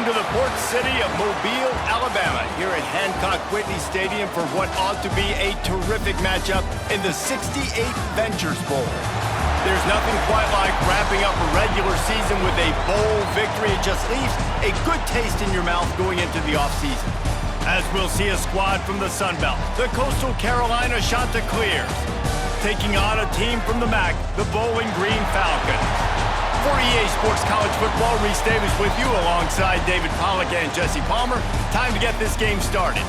to the port city of Mobile, Alabama, here at Hancock-Whitney Stadium for what ought to be a terrific matchup in the 68th Ventures Bowl. There's nothing quite like wrapping up a regular season with a bowl victory. It just leaves a good taste in your mouth going into the offseason. As we'll see a squad from the Sun Belt, the Coastal Carolina Chanticleers, taking on a team from the MAC, the Bowling Green Falcons. For EA Sports College Football, Reese Davis with you alongside David Pollack and Jesse Palmer. Time to get this game started.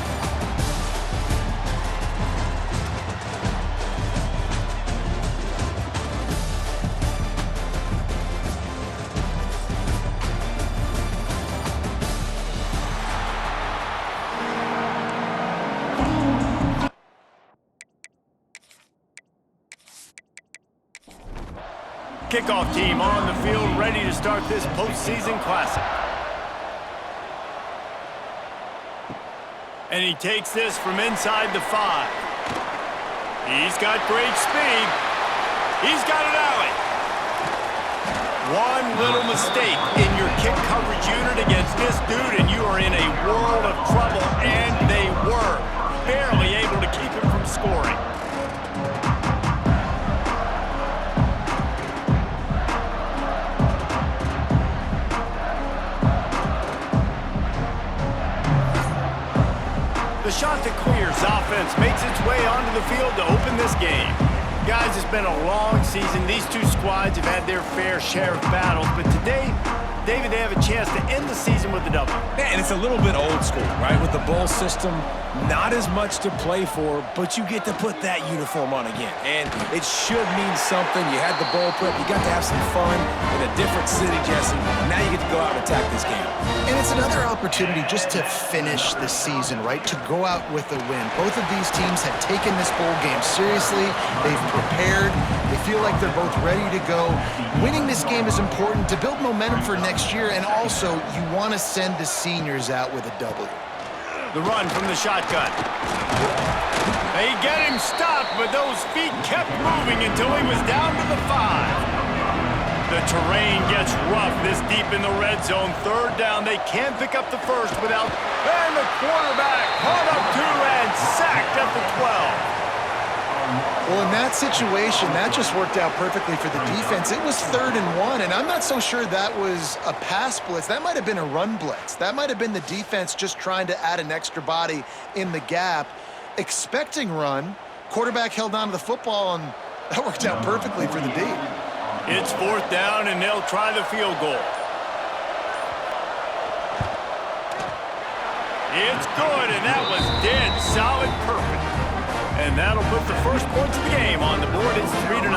Kickoff team on the field, ready to start this postseason classic. And he takes this from inside the 5. He's got great speed. He's got an alley. One little mistake in your kick coverage unit against this dude, and you are in a world of trouble, and they were barely able to keep him from scoring. The Chanticleers offense makes its way onto the field to open this game. Guys, it's been a long season. These two squads have had their fair share of battles, but today, David, they have a chance to end the season with a W. Yeah, and it's a little bit old school, right? With the bowl system, not as much to play for, but you get to put that uniform on again. And it should mean something. You had the bowl prep. You got to have some fun in a different city, Jesse. Now you get to go out and attack this game. And it's another opportunity just to finish the season, right? To go out with a win. Both of these teams have taken this bowl game seriously. They've prepared. They feel like they're both ready to go. Winning this game is important to build momentum for next year, and also you want to send the seniors out with a W. The run from the shotgun. They get him stopped, but those feet kept moving until he was down to the 5. The terrain gets rough this deep in the red zone. Third down, they can't pick up the first without... And the quarterback caught up to and sacked at the 12. Well, in that situation, that just worked out perfectly for the defense. It was 3rd and 1, and I'm not so sure that was a pass blitz. That might have been a run blitz. That might have been the defense just trying to add an extra body in the gap, expecting run. Quarterback held on to the football, and that worked out perfectly for the D. It's 4th down, and they'll try the field goal. It's good, and that was dead solid perfect. And that'll put the first points of the game on the board. It's 3-0.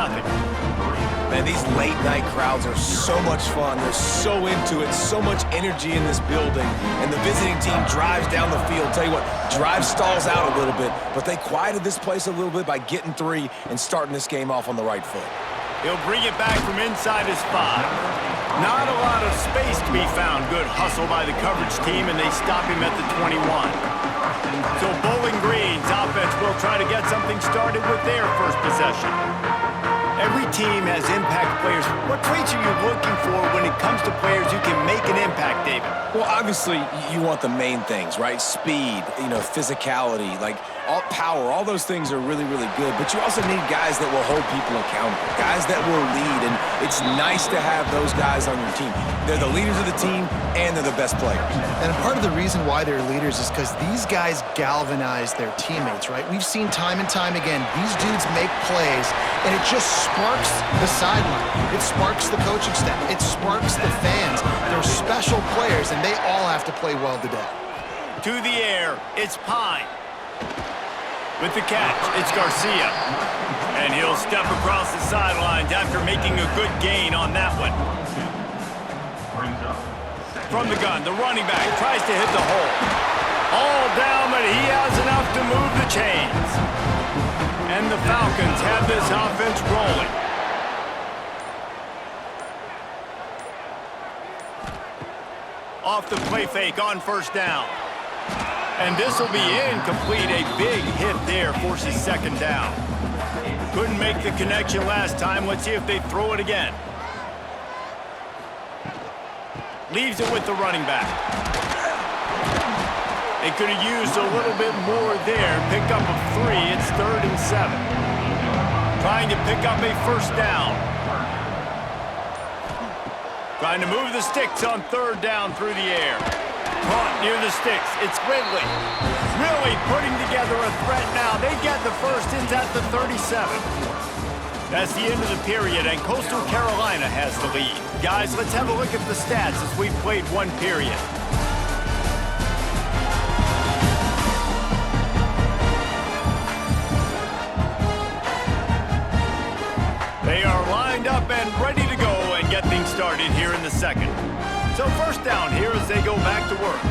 Man, these late-night crowds are so much fun. They're so into it, so much energy in this building. And the visiting team drives down the field. Tell you what, drive stalls out a little bit, but they quieted this place a little bit by getting 3 and starting this game off on the right foot. He'll bring it back from inside his 5. Not a lot of space to be found. Good hustle by the coverage team, and they stop him at the 21. So Bowling Green's offense will try to get something started with their first possession. Every team has impact players. What traits are you looking for when it comes to players who can make an impact, David? Well, obviously, you want the main things, right? Speed, physicality, like all power, all those things are really, really good. But you also need guys that will hold people accountable, guys that will lead. And it's nice to have those guys on your team. They're the leaders of the team, and they're the best players. And part of the reason why they're leaders is because these guys galvanize their teammates, right? We've seen time and time again, these dudes make plays, and it just sparks the sideline. It sparks the coaching staff. It sparks the fans. They're special players, and they all have to play well today. To the air, it's Pine. With the catch, it's Garcia. And he'll step across the sidelines after making a good gain on that one. From the gun, the running back tries to hit the hole. All down, but he has enough to move the chains. And the Falcons have this offense rolling. Off the play fake on 1st down. And this will be incomplete. A big hit there forces 2nd down. Couldn't make the connection last time. Let's see if they throw it again. Leaves it with the running back. They could have used a little bit more there. Pick up a 3. It's 3rd and 7. Trying to pick up a first down. Trying to move the sticks on 3rd down through the air. Caught near the sticks. It's Ridley. Really putting together a threat now. They get the first into at the 37. That's the end of the period, and Coastal Carolina has the lead. Guys, let's have a look at the stats as we've played one period. They are lined up and ready to go and get things started here in the second. So first down here as they go back to work.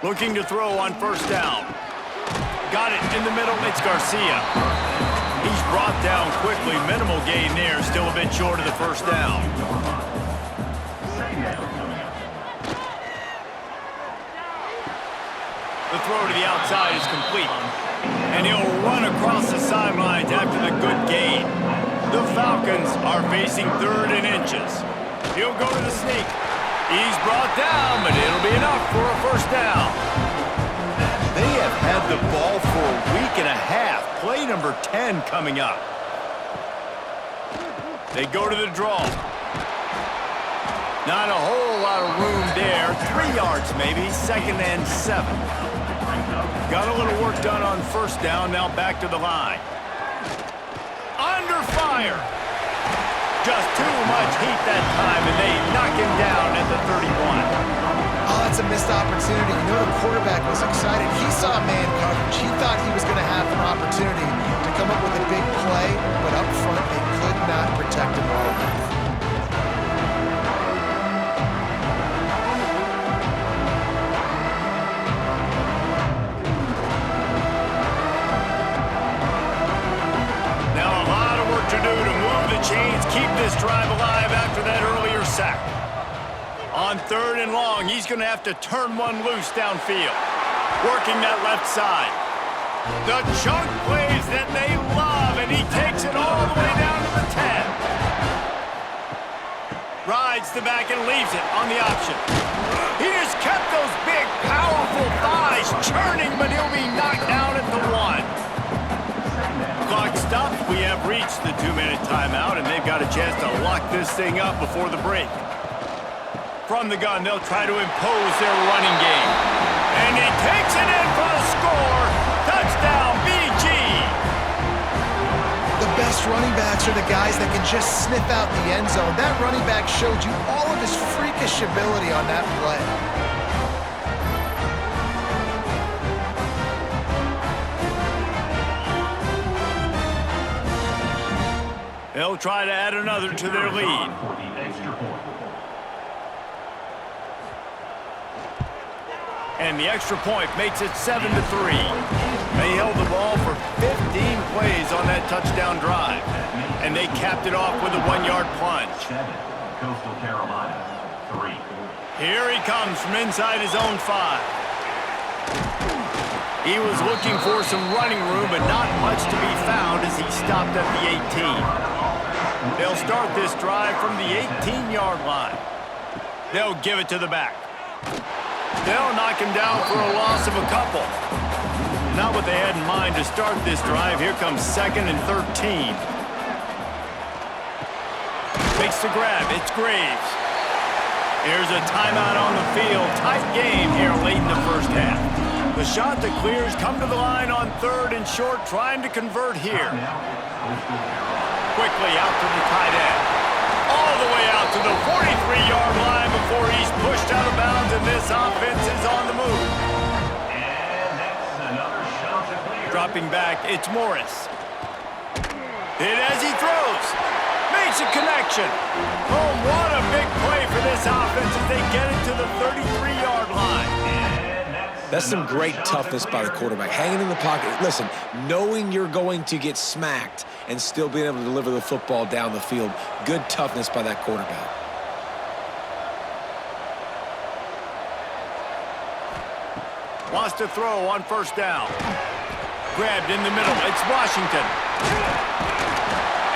Looking to throw on first down. Got it in the middle. It's Garcia. He's brought down quickly. Minimal gain there. Still a bit short of the first down. The throw to the outside is complete. And he'll run across the sidelines after the good gain. The Falcons are facing 3rd and inches. He'll go to the sneak. He's brought down, but it'll be enough for a first down. They have had the ball for a week and a half. Play number 10 coming up. They go to the draw. Not a whole lot of room there. 3 yards maybe, 2nd and 7. Got a little work done on first down, now back to the line. Under fire. Just too much heat that time, and they knock him down at the 31. Oh, that's a missed opportunity. You know the quarterback was excited. He saw man coverage. He thought he was going to have an opportunity to come up with a big play, but up front they could not protect him well enough. Chains keep this drive alive after that earlier sack. On 3rd and long, he's going to have to turn one loose downfield. Working that left side. The chunk plays that they love, and he takes it all the way down to the 10. Rides the back and leaves it on the option. He just kept those big, powerful thighs churning, but he'll be knocked down at the 1. Clock stopped. We have reached the 2-minute timeout, and they've got a chance to lock this thing up before the break. From the gun, they'll try to impose their running game. And he takes it in for the score. Touchdown, BG! The best running backs are the guys that can just sniff out the end zone. That running back showed you all of his freakish ability on that play. They'll try to add another to their lead. And the extra point makes it 7-3. They held the ball for 15 plays on that touchdown drive. And they capped it off with a 1-yard plunge. Coastal Carolina, 3. Here he comes from inside his own 5. He was looking for some running room, but not much to be found as he stopped at the 18. They'll start this drive from the 18-yard line. They'll give it to the back. They'll knock him down for a loss of a couple. Not what they had in mind to start this drive. Here comes 2nd and 13. Makes the grab. It's Graves. Here's a timeout on the field. Tight game here late in the first half. The shot that clears come to the line on 3rd and short, trying to convert here. Quickly out to the tight end. All the way out to the 43-yard line before he's pushed out of bounds, and this offense is on the move. And that's another shot to clear. Dropping back, it's Morris. Hit as he throws. Makes a connection. Oh, what a big play for this offense as they get it to the 33-yard line. That's some great toughness by the quarterback. Hanging in the pocket. Listen, knowing you're going to get smacked and still being able to deliver the football down the field. Good toughness by that quarterback. Wants to throw on first down. Grabbed in the middle. It's Washington.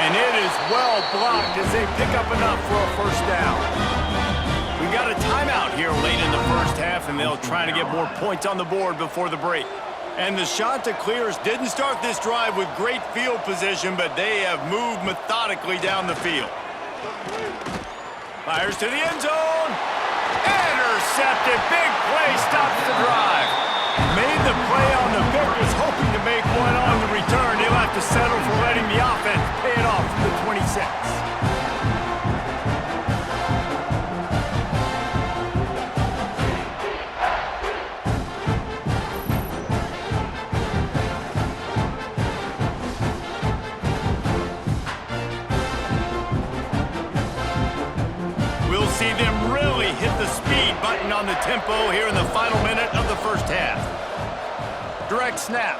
And it is well blocked as they pick up enough for a first down. We got a timeout here late in the first half, and they'll try to get more points on the board before the break. And the Chanticleers didn't start this drive with great field position, but they have moved methodically down the field. Fires to the end zone. Intercepted. Big play stops the drive. Made the play on the pick, was hoping to make one on the return. He'll have to settle for letting the offense pay it off from the 26. We'll see them really hit the speed button on the tempo here in the final minute of the first half. Direct snap.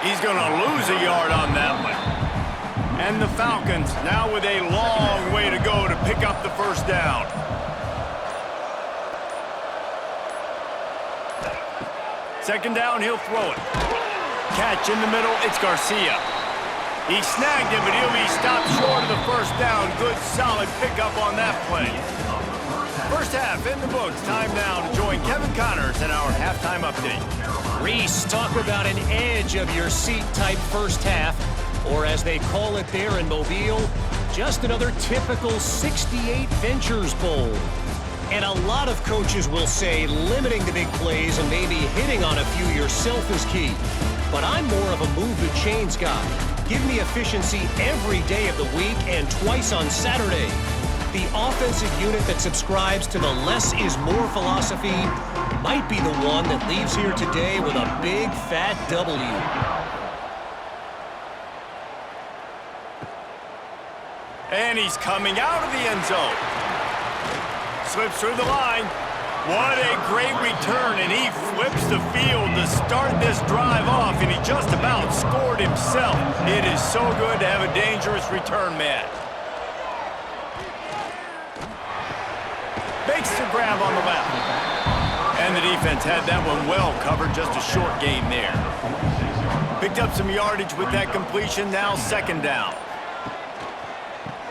He's going to lose a yard on that one. And the Falcons now with a long way to go to pick up the first down. Second down, he'll throw it. Catch in the middle, it's Garcia. He snagged him, but he'll be stopped short of the first down. Good, solid pickup on that play. First half in the books. Time now to join Kevin Connors in our halftime update. Reese, talk about an edge of your seat type first half, or as they call it there in Mobile, just another typical 68 Ventures Bowl. And a lot of coaches will say limiting the big plays and maybe hitting on a few yourself is key. But I'm more of a move the chains guy. Give me efficiency every day of the week and twice on Saturday. The offensive unit that subscribes to the less is more philosophy might be the one that leaves here today with a big fat W. And he's coming out of the end zone. Slips through the line. What a great return, and he flips the field to start this drive off, and he just about scored himself. It is so good to have a dangerous return man. Makes the grab on the left. And the defense had that one well covered, just a short gain there. Picked up some yardage with that completion, now second down.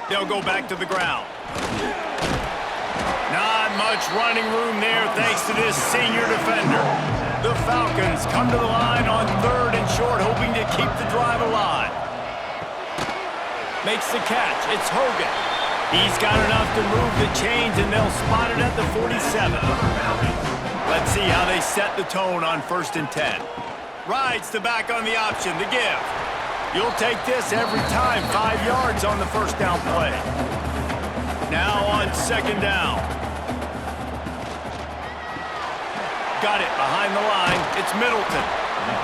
They'll go back to the ground. Not much running room there thanks to this senior defender. The Falcons come to the line on third and short, hoping to keep the drive alive. Makes the catch. It's Hogan. He's got enough to move the chains, and they'll spot it at the 47. Let's see how they set the tone on 1st and 10. Rides the back on the option, the give. You'll take this every time. 5 yards on the first down play. Now on second down. Got it behind the line. It's Middleton.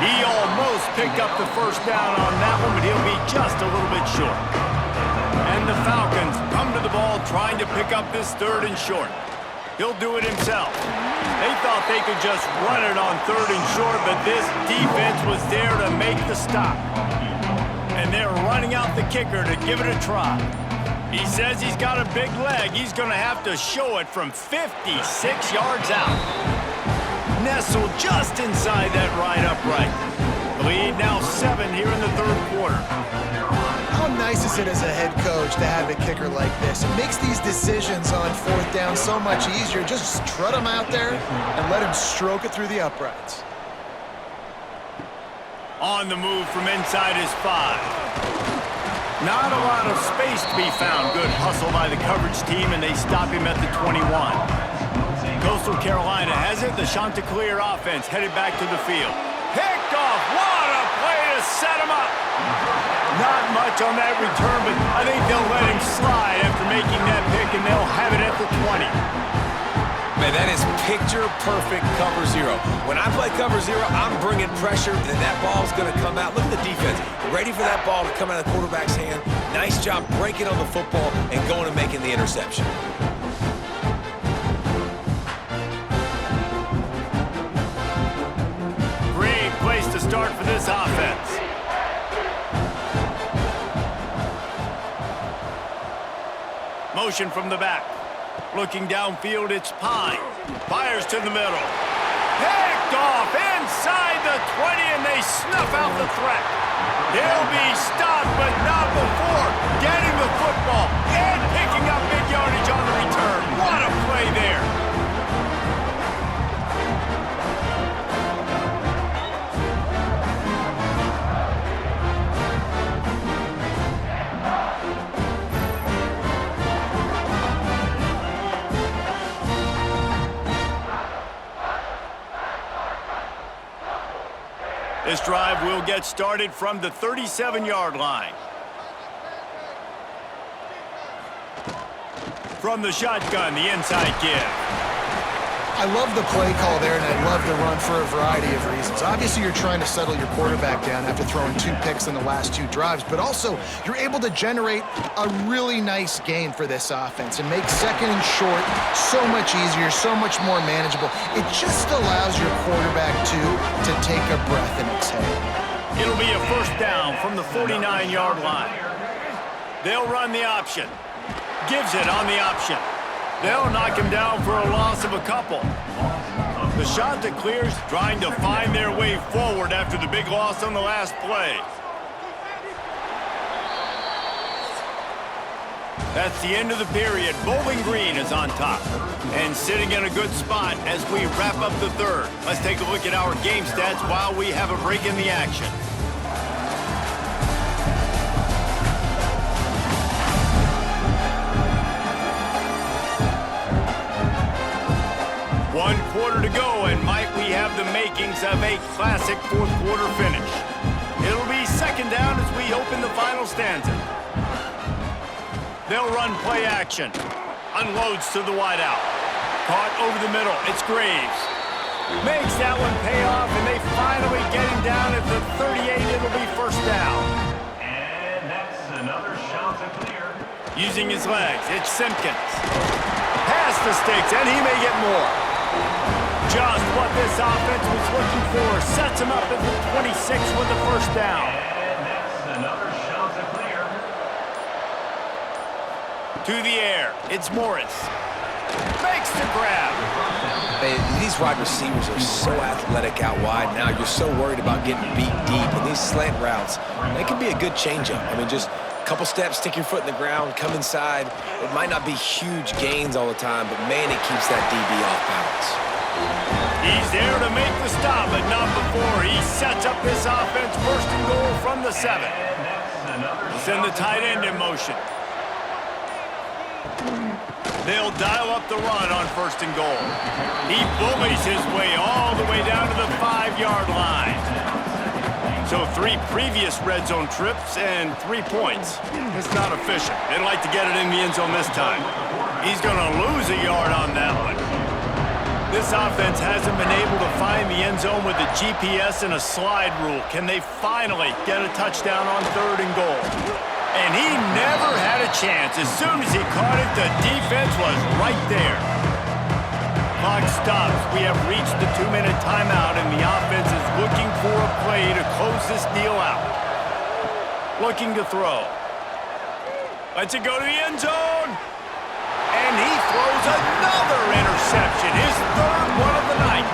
He almost picked up the first down on that one, but he'll be just a little bit short. And the Falcons come to the ball trying to pick up this third and short. He'll do it himself. They thought they could just run it on third and short, but this defense was there to make the stop. And they're running out the kicker to give it a try. He says he's got a big leg. He's going to have to show it from 56 yards out. Nestled just inside that right upright. The lead now 7 here in the third quarter. How nice is it as a head coach to have a kicker like this? It makes these decisions on fourth down so much easier. Just strut him out there and let him stroke it through the uprights. On the move from inside his 5. Not a lot of space to be found. Good hustle by the coverage team, and they stop him at the 21. Coastal Carolina has it. The Chanticleer offense headed back to the field. Picked off. What a play to set him up. Not much on that return, but I think they'll let him slide after making that pick, and they'll have it at the 20. Man, that is picture-perfect cover zero. When I play cover zero, I'm bringing pressure, and that ball's going to come out. Look at the defense. Ready for that ball to come out of the quarterback's hand. Nice job breaking on the football and going and making the interception. Great place to start for this offense. Motion from the back. Looking downfield, it's Pine. Fires to the middle. Picked off inside the 20, and they snuff out the threat. He'll be stopped, but not before getting the football and picking up big yardage on the return. What a play there. This drive will get started from the 37-yard line. From the shotgun, the inside give. I love the play call there, and I love the run for a variety of reasons. Obviously, you're trying to settle your quarterback down after throwing 2 picks in the last 2 drives, but also you're able to generate a really nice gain for this offense and make second and short so much easier, so much more manageable. It just allows your quarterback to take a breath and exhale. It'll be a first down from the 49-yard line. They'll run the option. Gives it on the option. They'll knock him down for a loss of a couple. The shot that clears, trying to find their way forward after the big loss on the last play. That's the end of the period. Bowling Green is on top and sitting in a good spot as we wrap up the third. Let's take a look at our game stats while we have a break in the action. One quarter to go, and might we have the makings of a classic fourth quarter finish. It'll be second down as we open the final stanza. They'll run play action. Unloads to the wideout. Caught over the middle. It's Graves. Makes that one pay off, and they finally get him down at the 38. It'll be first down. And that's another shot to clear. Using his legs, it's Simpkins. Past the sticks, and he may get more. Just what this offense was looking for. Sets him up at the 26 with the first down. And that's another shot to clear. To the air, it's Morris. Makes the grab. Hey, these wide receivers are so athletic out wide now. You're so worried about getting beat deep. And these slant routes, they can be a good changeup. I mean, just a couple steps, stick your foot in the ground, come inside. It might not be huge gains all the time, but man, it keeps that DB off balance. He's there to make the stop, but not before. He sets up this offense first and goal from the 7. Send the tight end in motion. They'll dial up the run on first and goal. He bullies his way all the way down to the 5-yard line. So 3 previous red zone trips and 3 points. It's not efficient. They'd like to get it in the end zone this time. He's going to lose a yard on that one. This offense hasn't been able to find the end zone with a GPS and a slide rule. Can they finally get a touchdown on third and goal? And he never had a chance. As soon as he caught it, the defense was right there. Clock stops. We have reached the 2-minute timeout, and the offense is looking for a play to close this deal out. Looking to throw. Lets it go to the end zone. And he throws another interception, his third one of the night.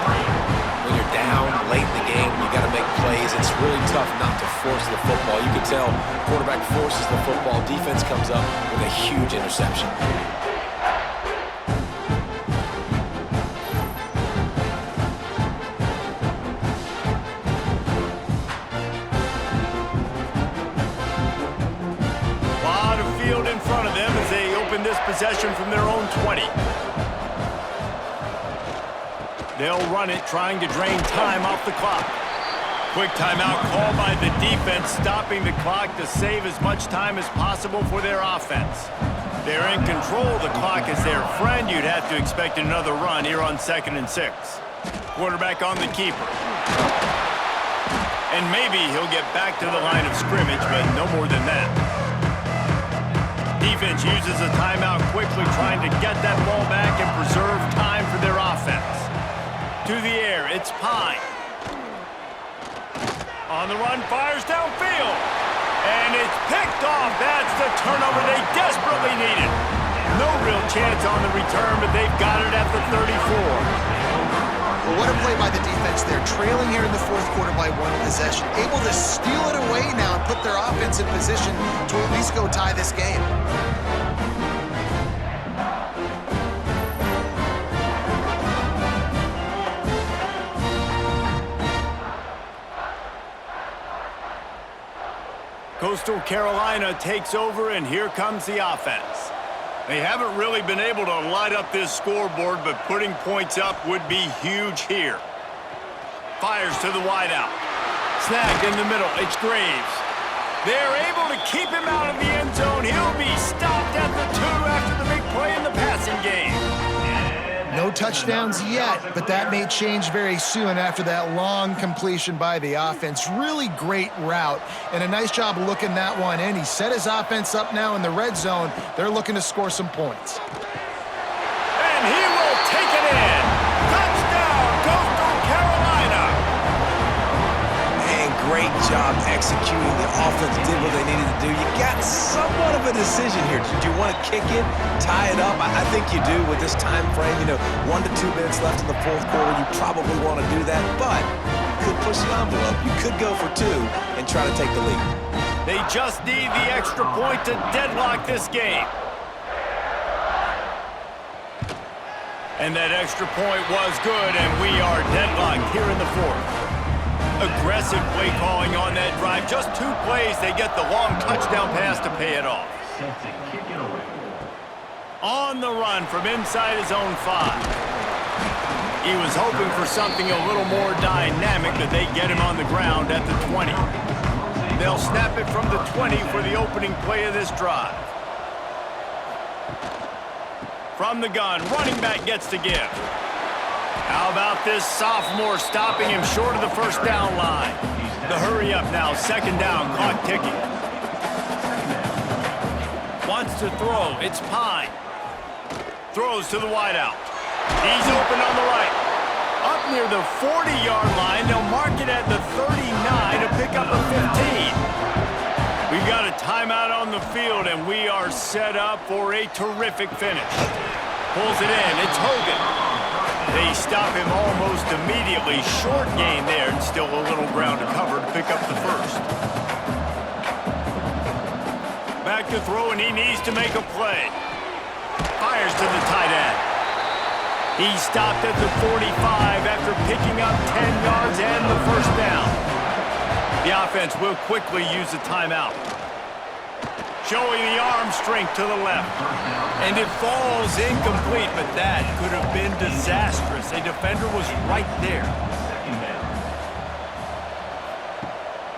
When you're down late in the game, you got to make plays. It's really tough not to force the football. You can tell quarterback forces the football. Defense comes up with a huge interception. Lot of field in front of them as they open this possession from their own 20. They'll run it, trying to drain time off the clock. Quick timeout called by the defense, stopping the clock to save as much time as possible for their offense. They're in control of the clock as their friend. You'd have to expect another run here on 2nd and 6. Quarterback on the keeper. And maybe he'll get back to the line of scrimmage, but no more than that. Defense uses a timeout quickly, trying to get that ball back and preserve time for their offense. To the air, it's Pine. On the run, fires downfield. And it's picked off. That's the turnover they desperately needed. No real chance on the return, but they've got it at the 34. Well, what a play by the defense there. Trailing here in the fourth quarter by one possession. Able to steal it away now and put their offense in position to at least go tie this game. Coastal Carolina takes over, and here comes the offense. They haven't really been able to light up this scoreboard, but putting points up would be huge here. Fires to the wideout. Snagged in the middle. It's Graves. They're able to keep him out of the end zone. He'll be stopped at the 2 after the big play in the passing game. No touchdowns yet, but that may change very soon after that long completion by the offense. Really great route, and a nice job looking that one in. He set his offense up now in the red zone. They're looking to score some points. And he will take it in. Touchdown, Coastal Carolina. Man, great job executing. The offense did what they needed to do. You got somewhat of a decision here. Do you want to kick it, tie it up? I think you do with this time frame. 1 to 2 minutes left in the fourth quarter. You probably want to do that, but you could push the envelope. You could go for 2 and try to take the lead. They just need the extra point to deadlock this game. And that extra point was good, and we are deadlocked here in the fourth. Aggressive play calling on that drive. Just 2 plays, they get the long touchdown pass to pay it off. On the run from inside his own 5. He was hoping for something a little more dynamic, but they get him on the ground at the 20. They'll snap it from the 20 for the opening play of this drive. From the gun, running back gets to give. How about this sophomore stopping him short of the first down line? The hurry up now, second down, clock ticking. Wants to throw, it's Pine. Throws to the wideout. He's open on the right. Up near the 40-yard line, they'll mark it at the 39 to pick up a 15. We've got a timeout on the field, and we are set up for a terrific finish. Pulls it in, it's Hogan. They stop him almost immediately. Short gain there, and still a little ground to cover to pick up the first. Back to throw, and he needs to make a play. Fires to the tight end. He stopped at the 45 after picking up 10 yards and the first down. The offense will quickly use a timeout. Showing the arm strength to the left. And it falls incomplete, but that could have been disastrous. A defender was right there.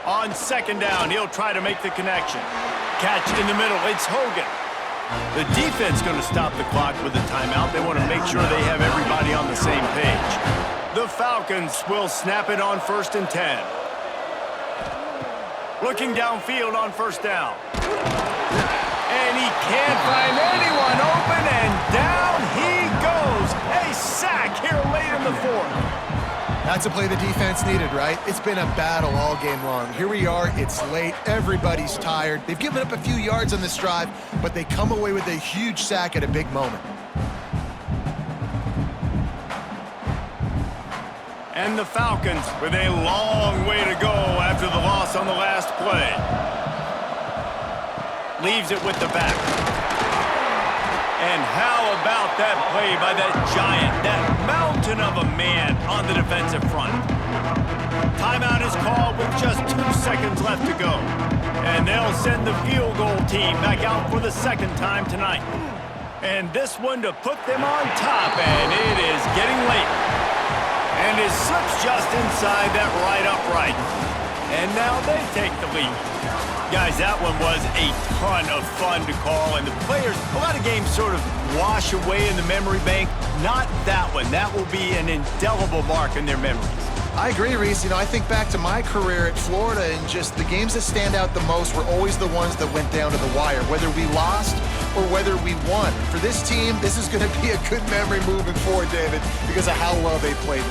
On second down, he'll try to make the connection. Catch in the middle, it's Hogan. The defense going to stop the clock with a timeout. They want to make sure they have everybody on the same page. The Falcons will snap it on 1st and 10. Looking downfield on first down. And he can't find anyone open, and down he goes. A sack here late in the fourth. That's a play the defense needed, right? It's been a battle all game long. Here we are, it's late, everybody's tired. They've given up a few yards on this drive, but they come away with a huge sack at a big moment. And the Falcons with a long way to go after the loss on the last play. Leaves it with the back. And how about that play by that giant, that mountain of a man on the defensive front? Timeout is called with just 2 seconds left to go. And they'll send the field goal team back out for the second time tonight. And this one to put them on top, and it is getting late. And it slips just inside that right upright. And now they take the lead. Guys, that one was a ton of fun to call, and the players, a lot of games sort of wash away in the memory bank. Not that one. That will be an indelible mark in their memories. I agree, Reese. I think back to my career at Florida, and just the games that stand out the most were always the ones that went down to the wire, whether we lost or whether we won. For this team, this is going to be a good memory moving forward, David, because of how well they played.